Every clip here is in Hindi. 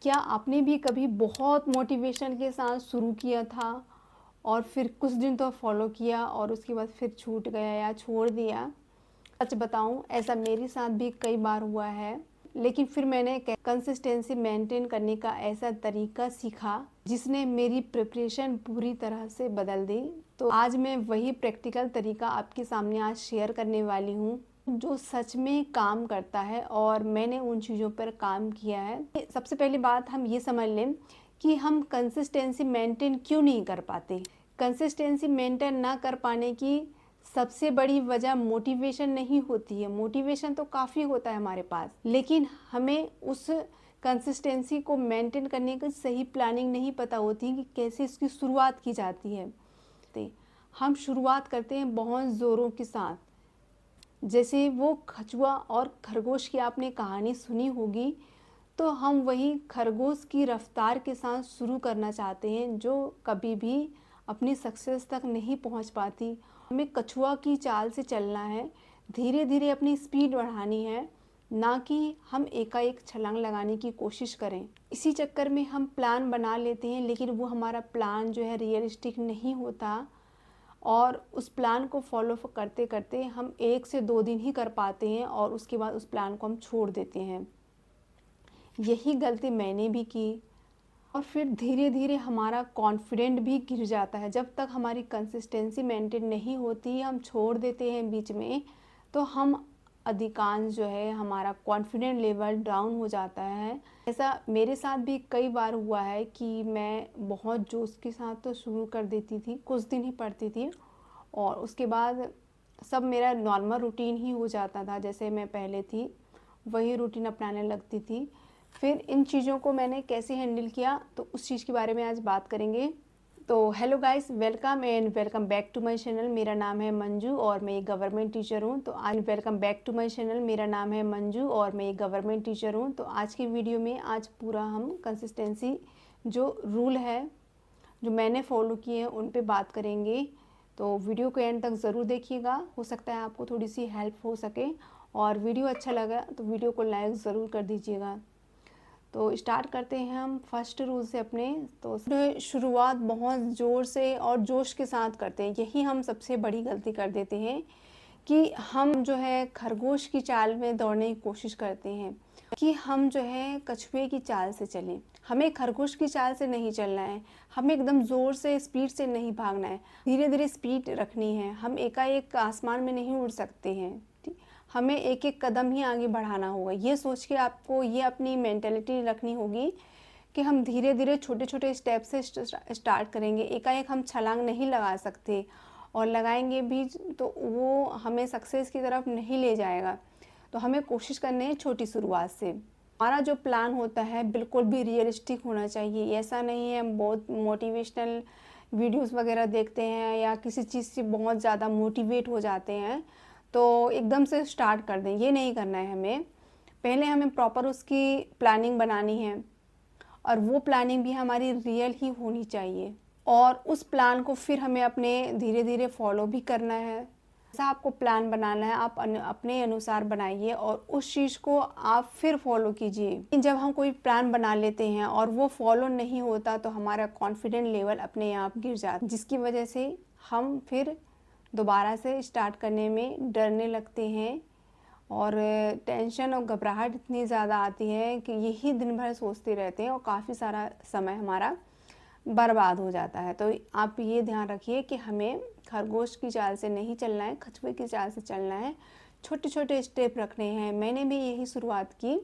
क्या आपने भी कभी बहुत मोटिवेशन के साथ शुरू किया था और फिर कुछ दिन तो फॉलो किया और उसके बाद फिर छूट गया या छोड़ दिया? सच बताऊं, ऐसा मेरे साथ भी कई बार हुआ है। लेकिन फिर मैंने कंसिस्टेंसी मेंटेन करने का ऐसा तरीका सीखा जिसने मेरी प्रिपरेशन पूरी तरह से बदल दी। तो आज मैं वही प्रैक्टिकल तरीका आपके सामने आज शेयर करने वाली हूँ जो सच में काम करता है और मैंने उन चीज़ों पर काम किया है। सबसे पहली बात हम ये समझ लें कि हम कंसिस्टेंसी मेंटेन क्यों नहीं कर पाते। कंसिस्टेंसी मेंटेन ना कर पाने की सबसे बड़ी वजह मोटिवेशन नहीं होती है। मोटिवेशन तो काफ़ी होता है हमारे पास, लेकिन हमें उस कंसिस्टेंसी को मेंटेन करने की सही प्लानिंग नहीं पता होती कि कैसे इसकी शुरुआत की जाती है। तो हम शुरुआत करते हैं बहुत ज़ोरों के साथ, जैसे वो कछुआ और खरगोश की आपने कहानी सुनी होगी। तो हम वही खरगोश की रफ्तार के साथ शुरू करना चाहते हैं जो कभी भी अपनी सक्सेस तक नहीं पहुंच पाती। हमें कछुआ की चाल से चलना है, धीरे धीरे अपनी स्पीड बढ़ानी है, ना कि हम एकाएक छलांग लगाने की कोशिश करें। इसी चक्कर में हम प्लान बना लेते हैं, लेकिन वो हमारा प्लान जो है रियलिस्टिक नहीं होता और उस प्लान को फॉलो करते करते हम 1 से 2 दिन ही कर पाते हैं और उसके बाद उस प्लान को हम छोड़ देते हैं। यही गलती मैंने भी की और फिर धीरे धीरे हमारा कॉन्फिडेंट भी गिर जाता है। जब तक हमारी कंसिस्टेंसी मेंटेन नहीं होती, हम छोड़ देते हैं बीच में, तो हम अधिकांश जो है हमारा कॉन्फिडेंट लेवल डाउन हो जाता है। ऐसा मेरे साथ भी कई बार हुआ है कि मैं बहुत जोश के साथ तो शुरू कर देती थी, कुछ दिन ही पढ़ती थी और उसके बाद सब मेरा नॉर्मल रूटीन ही हो जाता था। जैसे मैं पहले थी वही रूटीन अपनाने लगती थी। फिर इन चीज़ों को मैंने कैसे हैंडल किया, तो उस चीज़ के बारे में आज बात करेंगे। तो hello guys, welcome and welcome back to my channel. मेरा नाम है मंजू और मैं एक गवर्नमेंट टीचर हूँ। तो आज welcome back to my channel. मेरा नाम है मंजू और मैं एक गवर्नमेंट टीचर हूँ। तो आज की वीडियो में आज पूरा हम कंसिस्टेंसी जो रूल है जो मैंने फॉलो किए हैं उन पे बात करेंगे। तो वीडियो को एंड तक ज़रूर देखिएगा, हो सकता है आपको थोड़ी सी हेल्प हो सके। और वीडियो अच्छा लगा तो वीडियो को लाइक ज़रूर कर दीजिएगा। तो स्टार्ट करते हैं हम फर्स्ट रूल से अपने। तो शुरुआत बहुत ज़ोर से और जोश के साथ करते हैं। यही हम सबसे बड़ी गलती कर देते हैं कि हम जो है खरगोश की चाल में दौड़ने की कोशिश करते हैं कि हम जो है कछुए की चाल से चलें। हमें खरगोश की चाल से नहीं चलना है, हमें एकदम ज़ोर से स्पीड से नहीं भागना है, धीरे धीरे स्पीड रखनी है। हम एकाएक आसमान में नहीं उड़ सकते हैं, हमें एक एक कदम ही आगे बढ़ाना होगा। ये सोच के आपको ये अपनी मेंटेलिटी रखनी होगी कि हम धीरे धीरे छोटे छोटे स्टेप से स्टार्ट करेंगे। एकाएक हम छलांग नहीं लगा सकते और लगाएंगे भी तो वो हमें सक्सेस की तरफ नहीं ले जाएगा। तो हमें कोशिश करनी है छोटी शुरुआत से। हमारा जो प्लान होता है बिल्कुल भी रियलिस्टिक होना चाहिए। ऐसा नहीं है हम बहुत मोटिवेशनल वीडियोस वगैरह देखते हैं या किसी चीज़ से बहुत ज़्यादा मोटिवेट हो जाते हैं तो एकदम से स्टार्ट कर दें, ये नहीं करना है हमें। पहले हमें प्रॉपर उसकी प्लानिंग बनानी है और वो प्लानिंग भी हमारी रियल ही होनी चाहिए और उस प्लान को फिर हमें अपने धीरे धीरे फॉलो भी करना है। जैसा आपको प्लान बनाना है आप अपने अनुसार बनाइए और उस चीज़ को आप फिर फॉलो कीजिए। जब हम कोई प्लान बना लेते हैं और वो फॉलो नहीं होता तो हमारा कॉन्फिडेंट लेवल अपने आप गिर जाता है, जिसकी वजह से हम फिर दोबारा से स्टार्ट करने में डरने लगते हैं और टेंशन और घबराहट इतनी ज़्यादा आती है कि यही दिन भर सोचते रहते हैं और काफ़ी सारा समय हमारा बर्बाद हो जाता है। तो आप ये ध्यान रखिए कि हमें खरगोश की चाल से नहीं चलना है, कछुए की चाल से चलना है। छोटे छोटे स्टेप रखने हैं। मैंने भी यही शुरुआत की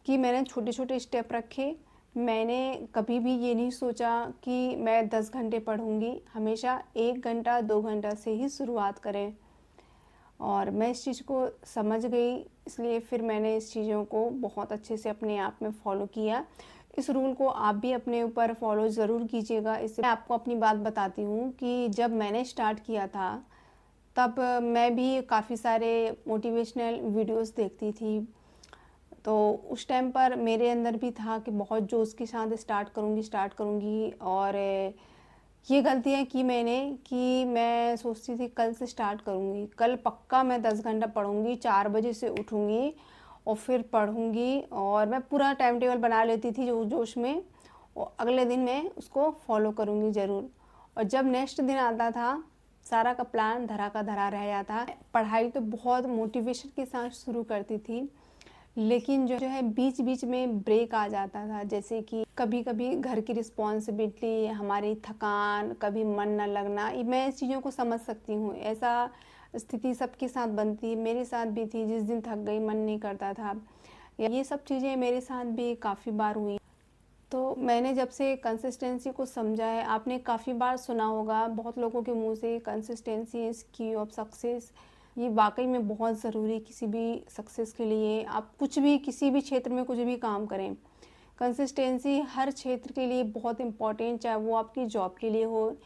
कि मैंने छोटे छोटे स्टेप रखे। मैंने कभी भी ये नहीं सोचा कि मैं 10 घंटे पढ़ूंगी, हमेशा 1 घंटा 2 घंटा से ही शुरुआत करें। और मैं इस चीज़ को समझ गई, इसलिए फिर मैंने इस चीज़ों को बहुत अच्छे से अपने आप में फ़ॉलो किया। इस रूल को आप भी अपने ऊपर फॉलो ज़रूर कीजिएगा। इससे मैं आपको अपनी बात बताती हूँ कि जब मैंने स्टार्ट किया था तब मैं भी काफ़ी सारे मोटिवेशनल वीडियोस देखती थी। तो उस टाइम पर मेरे अंदर भी था कि बहुत जोश के साथ स्टार्ट करूँगी और ये गलतियाँ की मैंने कि मैं सोचती थी कल से स्टार्ट करूँगी, कल पक्का मैं 10 घंटा पढ़ूँगी, 4 बजे से उठूँगी और फिर पढ़ूँगी, और मैं पूरा टाइम टेबल बना लेती थी जो जोश में, और अगले दिन मैं उसको फॉलो करूँगी ज़रूर। और जब नेक्स्ट दिन आता था, सारा का प्लान धरा का धरा रह जाता। पढ़ाई तो बहुत मोटिवेशन के साथ शुरू करती थी, लेकिन जो है बीच बीच में ब्रेक आ जाता था, जैसे कि कभी कभी घर की रिस्पॉन्सिबिलिटी, हमारी थकान, कभी मन न लगना। मैं इस चीज़ों को समझ सकती हूँ, ऐसा स्थिति सबके साथ बनती है, मेरे साथ भी थी। जिस दिन थक गई, मन नहीं करता था, ये सब चीज़ें मेरे साथ भी काफ़ी बार हुई। तो मैंने जब से कंसिस्टेंसी को समझा है, आपने काफ़ी बार सुना होगा बहुत लोगों के मुंह से, कंसिस्टेंसी इज़ की ऑफ सक्सेस। ये वाकई में बहुत ज़रूरी है किसी भी सक्सेस के लिए। आप कुछ भी, किसी भी क्षेत्र में कुछ भी काम करें, कंसिस्टेंसी हर क्षेत्र के लिए बहुत इम्पॉर्टेंट, चाहे वो आपकी जॉब के लिए हो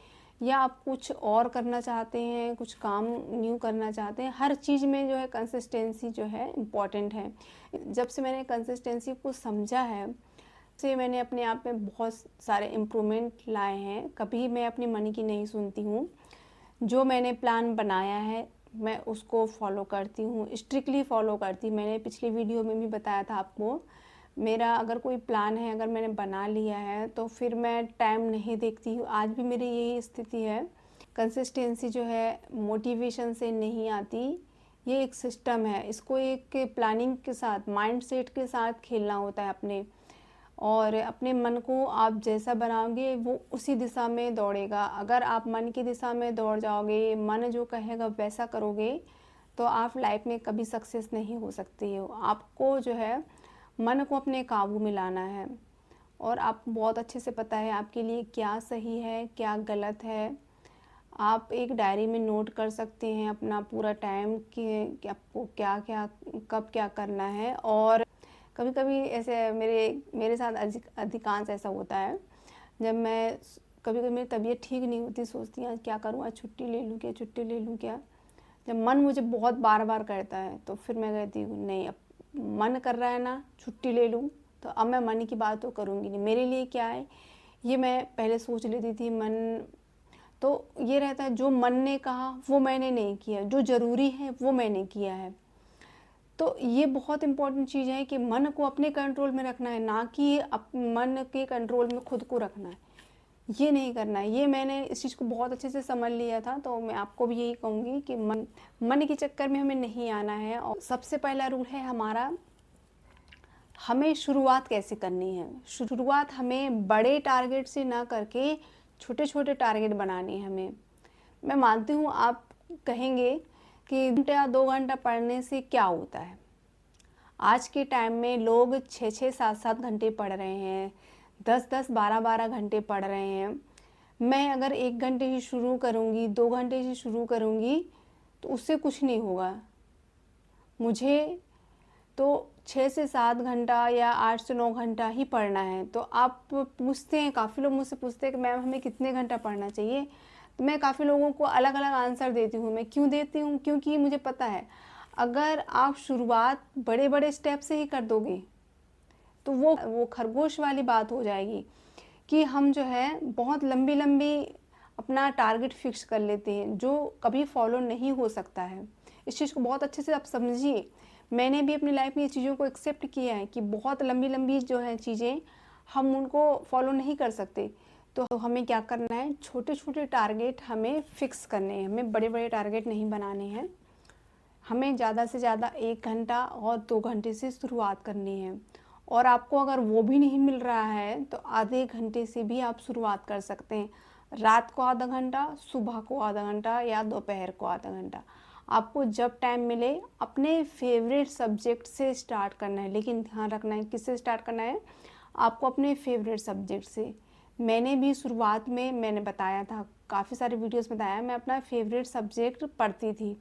या आप कुछ और करना चाहते हैं, कुछ काम न्यू करना चाहते हैं, हर चीज़ में जो है कंसिस्टेंसी जो है इम्पॉर्टेंट है। जब से मैंने कंसिस्टेंसी को समझा है, से मैंने अपने आप में बहुत सारे इम्प्रूवमेंट लाए हैं। कभी मैं अपनी मन की नहीं सुनती हूँ। जो मैंने प्लान बनाया है, मैं उसको फॉलो करती हूँ, स्ट्रिक्टली फॉलो करती हूँ। मैंने पिछली वीडियो में भी बताया था आपको, मेरा अगर कोई प्लान है, अगर मैंने बना लिया है, तो फिर मैं टाइम नहीं देखती हूँ। आज भी मेरी यही स्थिति है। कंसिस्टेंसी जो है मोटिवेशन से नहीं आती, ये एक सिस्टम है। इसको एक प्लानिंग के साथ, माइंडसेट के साथ खेलना होता है अपने, और अपने मन को आप जैसा बनाओगे वो उसी दिशा में दौड़ेगा। अगर आप मन की दिशा में दौड़ जाओगे, मन जो कहेगा वैसा करोगे, तो आप लाइफ में कभी सक्सेस नहीं हो सकती हो। आपको जो है मन को अपने काबू में लाना है, और आपको बहुत अच्छे से पता है आपके लिए क्या सही है, क्या गलत है। आप एक डायरी में नोट कर सकते हैं अपना पूरा टाइम कि आपको क्या क्या, कब क्या करना है। और कभी कभी ऐसे मेरे साथ अधिकांश ऐसा होता है, जब मैं कभी कभी मेरी तबीयत ठीक नहीं होती, सोचती हूँ आज क्या करूँ, आज छुट्टी ले लूँ क्या, छुट्टी ले लूँ क्या। जब मन मुझे बहुत बार बार करता है, तो फिर मैं कहती हूँ नहीं, अब मन कर रहा है ना, छुट्टी ले लूँ, तो अब मैं मन की बात तो करूँगी नहीं। मेरे लिए क्या है, ये मैं पहले सोच लेती थी। मन तो ये रहता है, जो मन ने कहा वो मैंने नहीं किया, जो ज़रूरी है वो मैंने किया है। तो ये बहुत इम्पोर्टेंट चीज़ है कि मन को अपने कंट्रोल में रखना है, ना कि मन के कंट्रोल में खुद को रखना है। ये नहीं करना है। ये मैंने इस चीज़ को बहुत अच्छे से समझ लिया था, तो मैं आपको भी यही कहूँगी कि मन के चक्कर में हमें नहीं आना है। और सबसे पहला रूल है हमारा, हमें शुरुआत कैसे करनी है। शुरुआत हमें बड़े टारगेट से ना करके छोटे छोटे टारगेट बनाने हैं हमें। मैं मानती हूँ आप कहेंगे कि घंटा 2 घंटा पढ़ने से क्या होता है। आज के टाइम में लोग 6-6, 7-7 घंटे पढ़ रहे हैं, 10-10, 12-12 घंटे पढ़ रहे हैं। मैं अगर 1 घंटे से शुरू करूँगी, 2 घंटे से शुरू करूँगी, तो उससे कुछ नहीं होगा। मुझे तो 6 से 7 घंटा या 8 से 9 घंटा ही पढ़ना है। तो आप पूछते हैं, काफ़ी लोग मुझसे पूछते हैं कि मैम हमें कितने घंटा पढ़ना चाहिए। तो मैं काफ़ी लोगों को अलग अलग आंसर देती हूँ। मैं क्यों देती हूँ, क्योंकि मुझे पता है अगर आप शुरुआत बड़े बड़े स्टेप से ही कर दोगे, तो वो खरगोश वाली बात हो जाएगी कि हम जो है बहुत लंबी लंबी अपना टारगेट फिक्स कर लेते हैं, जो कभी फॉलो नहीं हो सकता है। इस चीज़ को बहुत अच्छे से आप समझिए। मैंने भी अपनी लाइफ में ये चीज़ों को एक्सेप्ट किया है कि बहुत लंबी लंबी जो है चीज़ें, हम उनको फॉलो नहीं कर सकते। तो हमें क्या करना है, छोटे छोटे टारगेट हमें फिक्स करने हैं, हमें बड़े बड़े टारगेट नहीं बनाने हैं। हमें ज़्यादा से ज़्यादा 1 घंटा और 2 घंटे से शुरुआत करनी है। और आपको अगर वो भी नहीं मिल रहा है, तो आधे घंटे से भी आप शुरुआत कर सकते हैं। रात को आधा घंटा, सुबह को आधा घंटा, या दोपहर को आधा घंटा। आपको जब टाइम मिले अपने फेवरेट सब्जेक्ट से स्टार्ट करना है, लेकिन ध्यान रखना है किससे स्टार्ट करना है, आपको अपने फेवरेट सब्जेक्ट से। मैंने भी शुरुआत में मैंने बताया था, काफ़ी सारे वीडियोस में बताया, मैं अपना फेवरेट सब्जेक्ट पढ़ती थी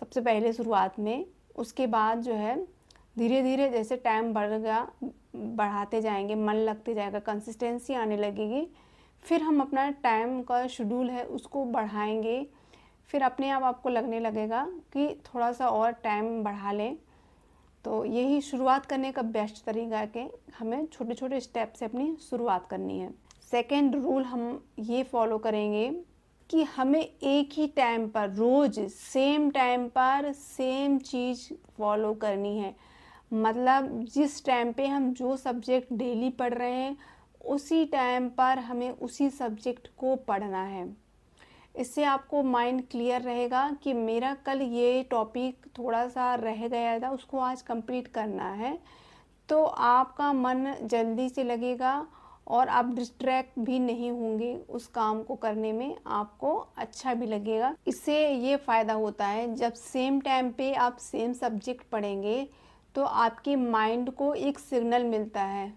सबसे पहले शुरुआत में। उसके बाद जो है धीरे धीरे जैसे टाइम बढ़ गया, बढ़ाते जाएंगे, मन लगते जाएगा, कंसिस्टेंसी आने लगेगी, फिर हम अपना टाइम का शेड्यूल है उसको बढ़ाएंगे। फिर अपने आप आपको लगने लगेगा कि थोड़ा सा और टाइम बढ़ा लें। तो यही शुरुआत करने का बेस्ट तरीका है कि हमें छोटे छोटे स्टेप से अपनी शुरुआत करनी है। सेकंड रूल हम ये फॉलो करेंगे कि हमें एक ही टाइम पर, रोज़ सेम टाइम पर सेम चीज़ फॉलो करनी है। मतलब जिस टाइम पे हम जो सब्जेक्ट डेली पढ़ रहे हैं उसी टाइम पर हमें उसी सब्जेक्ट को पढ़ना है। इससे आपको माइंड क्लियर रहेगा कि मेरा कल ये टॉपिक थोड़ा सा रह गया था, उसको आज कंप्लीट करना है। तो आपका मन जल्दी से लगेगा और आप डिस्ट्रैक्ट भी नहीं होंगे, उस काम को करने में आपको अच्छा भी लगेगा। इससे ये फ़ायदा होता है, जब सेम टाइम पे आप सेम सब्जेक्ट पढ़ेंगे तो आपके माइंड को एक सिग्नल मिलता है,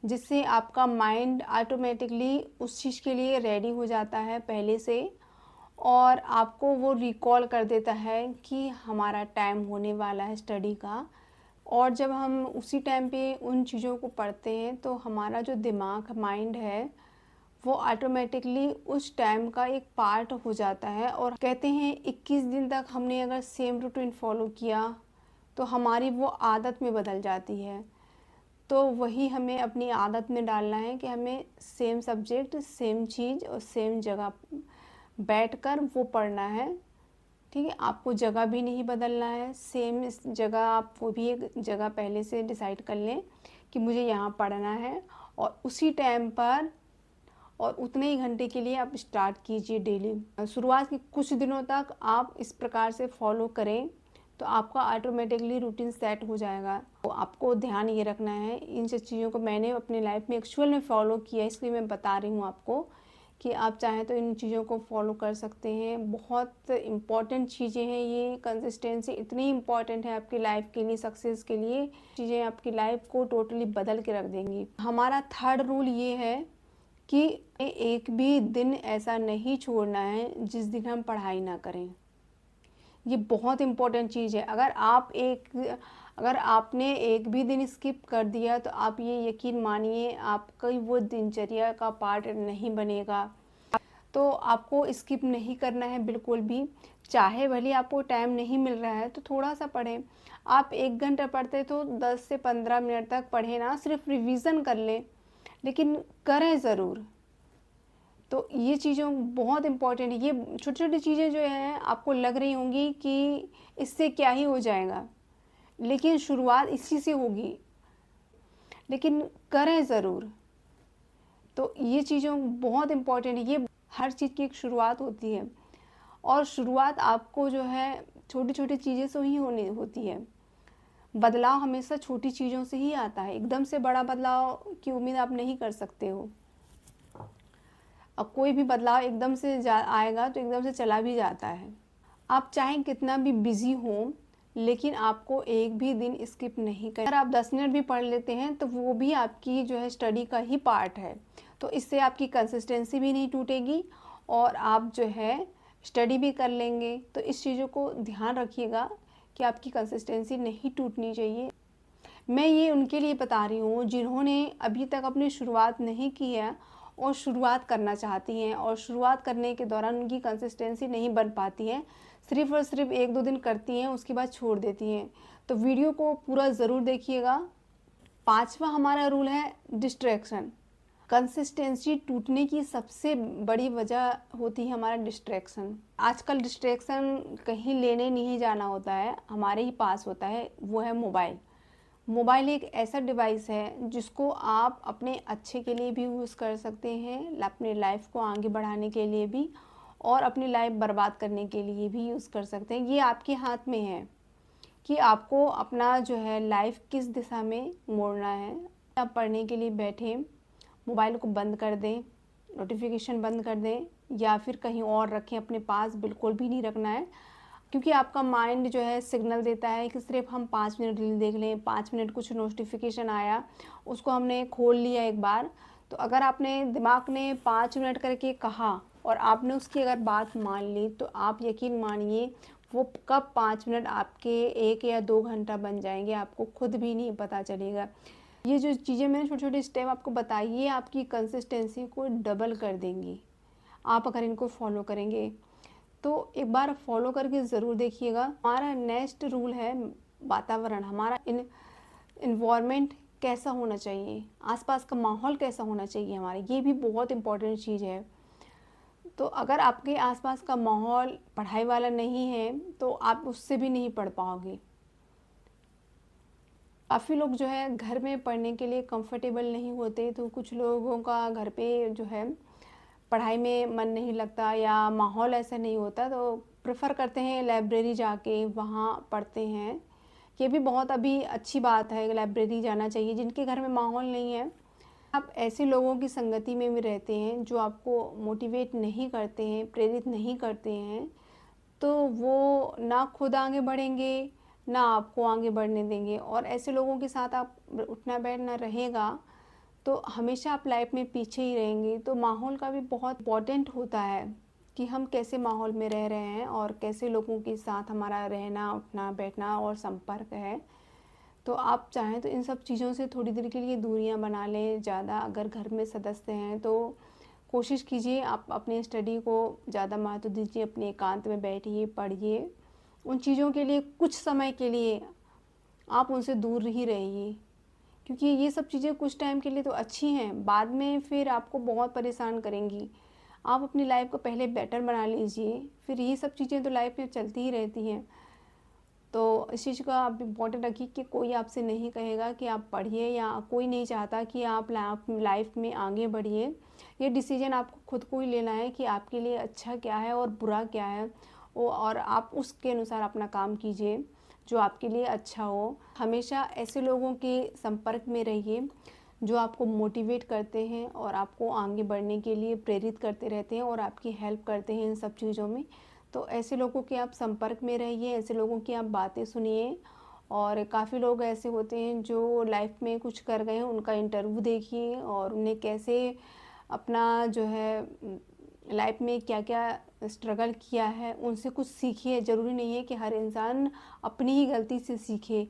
जिससे आपका माइंड ऑटोमेटिकली उस चीज़ के लिए रेडी हो जाता है पहले से, और आपको वो रिकॉल कर देता है कि हमारा टाइम होने वाला है स्टडी का। और जब हम उसी टाइम पे उन चीज़ों को पढ़ते हैं तो हमारा जो दिमाग माइंड है वो ऑटोमेटिकली उस टाइम का एक पार्ट हो जाता है। और कहते हैं 21 दिन तक हमने अगर सेम रूटीन फॉलो किया तो हमारी वो आदत में बदल जाती है। तो वही हमें अपनी आदत में डालना है कि हमें सेम सब्जेक्ट, सेम चीज़ और सेम जगह बैठकर वो पढ़ना है। ठीक है, आपको जगह भी नहीं बदलना है, सेम इस जगह आप वो भी एक जगह पहले से डिसाइड कर लें कि मुझे यहाँ पढ़ना है, और उसी टाइम पर और उतने ही घंटे के लिए आप स्टार्ट कीजिए डेली। शुरुआत के कुछ दिनों तक आप इस प्रकार से फॉलो करें तो आपका ऑटोमेटिकली रूटीन सेट हो जाएगा। तो आपको ध्यान ये रखना है, इन सब चीज़ों को मैंने अपनी लाइफ में एक्चुअल में फ़ॉलो किया, इसलिए मैं बता रही हूँ आपको कि आप चाहें तो इन चीज़ों को फॉलो कर सकते हैं। बहुत इम्पॉर्टेंट चीज़ें हैं ये, कंसिस्टेंसी इतनी इम्पॉर्टेंट है आपकी लाइफ के लिए, सक्सेस के लिए। चीज़ें आपकी लाइफ को टोटली बदल के रख देंगी। हमारा थर्ड रूल ये है कि एक भी दिन ऐसा नहीं छोड़ना है जिस दिन हम पढ़ाई ना करें। ये बहुत इम्पोर्टेंट चीज़ है। अगर आपने एक भी दिन स्किप कर दिया तो आप ये यकीन मानिए आपका वो दिनचर्या का पार्ट नहीं बनेगा। तो आपको स्किप नहीं करना है बिल्कुल भी। चाहे भले आपको टाइम नहीं मिल रहा है तो थोड़ा सा पढ़ें। आप 1 घंटा पढ़ते तो 10 से 15 मिनट तक पढ़ें ना, सिर्फ रिवीज़न कर लें, लेकिन करें ज़रूर। तो ये चीज़ों बहुत इम्पॉर्टेंट है। ये छोटी-छोटी चीज़ें जो हैं आपको लग रही होंगी कि इससे क्या ही हो जाएगा, लेकिन शुरुआत इसी से होगी, लेकिन करें ज़रूर। तो ये चीज़ों बहुत इम्पॉर्टेंट है। ये हर चीज़ की एक शुरुआत होती है, और शुरुआत आपको जो है छोटी-छोटी चीज़ें से ही होनी होती है। बदलाव हमेशा छोटी चीज़ों से ही आता है। एकदम से बड़ा बदलाव की उम्मीद आप नहीं कर सकते हो। अब कोई भी बदलाव एकदम से आएगा तो एकदम से चला भी जाता है। आप चाहे कितना भी बिज़ी हो, लेकिन आपको एक भी दिन स्किप नहीं करना। अगर आप 10 मिनट भी पढ़ लेते हैं तो वो भी आपकी जो है स्टडी का ही पार्ट है। तो इससे आपकी कंसिस्टेंसी भी नहीं टूटेगी और आप जो है स्टडी भी कर लेंगे। तो इस चीज़ों को ध्यान रखिएगा कि आपकी कंसिस्टेंसी नहीं टूटनी चाहिए। मैं ये उनके लिए बता रही हूँ जिन्होंने अभी तक अपनी शुरुआत नहीं की है और शुरुआत करना चाहती हैं, और शुरुआत करने के दौरान उनकी कंसिस्टेंसी नहीं बन पाती है, सिर्फ़ और सिर्फ 1-2 दिन करती हैं, उसके बाद छोड़ देती हैं। तो वीडियो को पूरा ज़रूर देखिएगा। 5वां हमारा रूल है डिस्ट्रैक्शन। कंसिस्टेंसी टूटने की सबसे बड़ी वजह होती है हमारा डिस्ट्रैक्शन। आजकल डिस्ट्रैक्शन कहीं लेने नहीं जाना होता है, हमारे ही पास होता है, वो है मोबाइल। मोबाइल एक ऐसा डिवाइस है जिसको आप अपने अच्छे के लिए भी यूज़ कर सकते हैं, अपने लाइफ को आगे बढ़ाने के लिए भी, और अपनी लाइफ बर्बाद करने के लिए भी यूज़ कर सकते हैं। ये आपके हाथ में है कि आपको अपना जो है लाइफ किस दिशा में मोड़ना है। आप पढ़ने के लिए बैठें, मोबाइल को बंद कर दें, नोटिफिकेशन बंद कर दें, या फिर कहीं और रखें, अपने पास बिल्कुल भी नहीं रखना है, क्योंकि आपका माइंड जो है सिग्नल देता है कि सिर्फ हम 5 मिनट रील देख लें, 5 मिनट कुछ नोटिफिकेशन आया, उसको हमने खोल लिया एक बार। तो अगर आपने दिमाग ने 5 मिनट करके कहा और आपने उसकी अगर बात मान ली, तो आप यकीन मानिए वो कब 5 मिनट आपके 1 या 2 घंटा बन जाएंगे, आपको खुद भी नहीं पता चलेगा। ये जो चीज़ें मैंने छोटे-छोटे स्टेप आपको बताई, ये आपकी कंसिस्टेंसी को डबल कर देंगी, आप अगर इनको फॉलो करेंगे। तो एक बार फॉलो करके ज़रूर देखिएगा। हमारा नेक्स्ट रूल है वातावरण। हमारा इन्वायरमेंट कैसा होना चाहिए, आसपास का माहौल कैसा होना चाहिए हमारे, ये भी बहुत इम्पोर्टेंट चीज़ है। तो अगर आपके आसपास का माहौल पढ़ाई वाला नहीं है तो आप उससे भी नहीं पढ़ पाओगे। काफ़ी लोग जो है घर में पढ़ने के लिए कंफर्टेबल नहीं होते, तो कुछ लोगों का घर पे जो है पढ़ाई में मन नहीं लगता या माहौल ऐसा नहीं होता, तो प्रेफ़र करते हैं लाइब्रेरी जाके वहाँ पढ़ते हैं। ये भी बहुत अभी अच्छी बात है, लाइब्रेरी जाना चाहिए। जिनके घर में माहौल नहीं है, आप ऐसे लोगों की संगति में भी रहते हैं जो आपको मोटिवेट नहीं करते हैं, प्रेरित नहीं करते हैं, तो वो ना खुद आगे बढ़ेंगे, ना आपको आगे बढ़ने देंगे। और ऐसे लोगों के साथ आप उठना बैठना रहेगा, तो हमेशा आप लाइफ में पीछे ही रहेंगे। तो माहौल का भी बहुत इम्पोर्टेंट होता है कि हम कैसे माहौल में रह रहे हैं और कैसे लोगों के साथ हमारा रहना, उठना, बैठना और संपर्क है। तो आप चाहें तो इन सब चीज़ों से थोड़ी देर के लिए दूरियां बना लें। ज़्यादा अगर घर में सदस्य हैं तो कोशिश कीजिए आप अपनी स्टडी को ज़्यादा महत्व दीजिए, अपने एकांत में बैठिए, पढ़िए। उन चीज़ों के लिए कुछ समय के लिए आप उनसे दूर ही रहिए, क्योंकि ये सब चीज़ें कुछ टाइम के लिए तो अच्छी हैं, बाद में फिर आपको बहुत परेशान करेंगी। आप अपनी लाइफ को पहले बेटर बना लीजिए, फिर ये सब चीज़ें तो लाइफ में चलती ही रहती हैं। तो इस चीज़ का आप इम्पोर्टेंट रखिए कि कोई आपसे नहीं कहेगा कि आप पढ़िए, या कोई नहीं चाहता कि आप लाइफ में आगे बढ़िए। ये डिसीजन आपको खुद को ही लेना है कि आपके लिए अच्छा क्या है और बुरा क्या है, और आप उसके अनुसार अपना काम कीजिए जो आपके लिए अच्छा हो। हमेशा ऐसे लोगों के संपर्क में रहिए जो आपको मोटिवेट करते हैं और आपको आगे बढ़ने के लिए प्रेरित करते रहते हैं और आपकी हेल्प करते हैं इन सब चीज़ों में। तो ऐसे लोगों के आप संपर्क में रहिए, ऐसे लोगों की आप बातें सुनिए। और काफ़ी लोग ऐसे होते हैं जो लाइफ में कुछ कर गए हैं, उनका इंटरव्यू देखिए और उन्हें कैसे अपना जो है लाइफ में क्या क्या स्ट्रगल किया है, उनसे कुछ सीखिए। ज़रूरी नहीं है कि हर इंसान अपनी ही गलती से सीखे,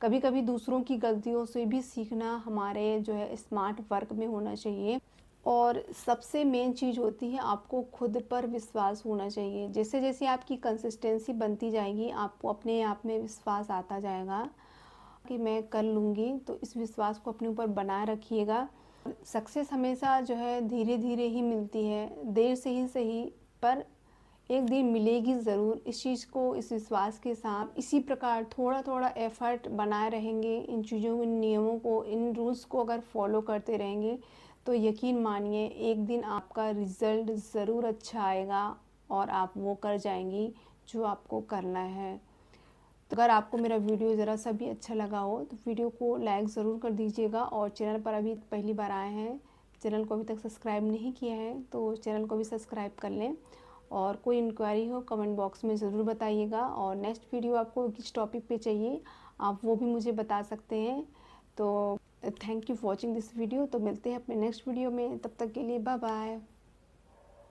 कभी कभी दूसरों की गलतियों से भी सीखना हमारे जो है स्मार्ट वर्क में होना चाहिए। और सबसे मेन चीज़ होती है आपको खुद पर विश्वास होना चाहिए। जैसे जैसे आपकी कंसिस्टेंसी बनती जाएगी, आपको अपने आप में विश्वास आता जाएगा कि मैं कर लूँगी। तो इस विश्वास को अपने ऊपर बनाए रखिएगा। सक्सेस हमेशा जो है धीरे धीरे ही मिलती है, देर से ही सही, पर एक दिन मिलेगी ज़रूर। इस चीज़ को, इस विश्वास के साथ इसी प्रकार थोड़ा थोड़ा एफर्ट बनाए रहेंगे, इन चीज़ों, इन नियमों को, इन रूल्स को अगर फॉलो करते रहेंगे, तो यकीन मानिए एक दिन आपका रिज़ल्ट ज़रूर अच्छा आएगा और आप वो कर जाएंगी जो आपको करना है। तो अगर आपको मेरा वीडियो ज़रा सा भी अच्छा लगा हो तो वीडियो को लाइक ज़रूर कर दीजिएगा। और चैनल पर अभी पहली बार आए हैं, चैनल को अभी तक सब्सक्राइब नहीं किया है, तो चैनल को भी सब्सक्राइब कर लें। और कोई इंक्वायरी हो कमेंट बॉक्स में ज़रूर बताइएगा। और नेक्स्ट वीडियो आपको किस टॉपिक पे चाहिए आप वो भी मुझे बता सकते हैं। तो thank you for watching this video. तो मिलते हैं अपने नेक्स्ट वीडियो में, तब तक के लिए बाय बाय।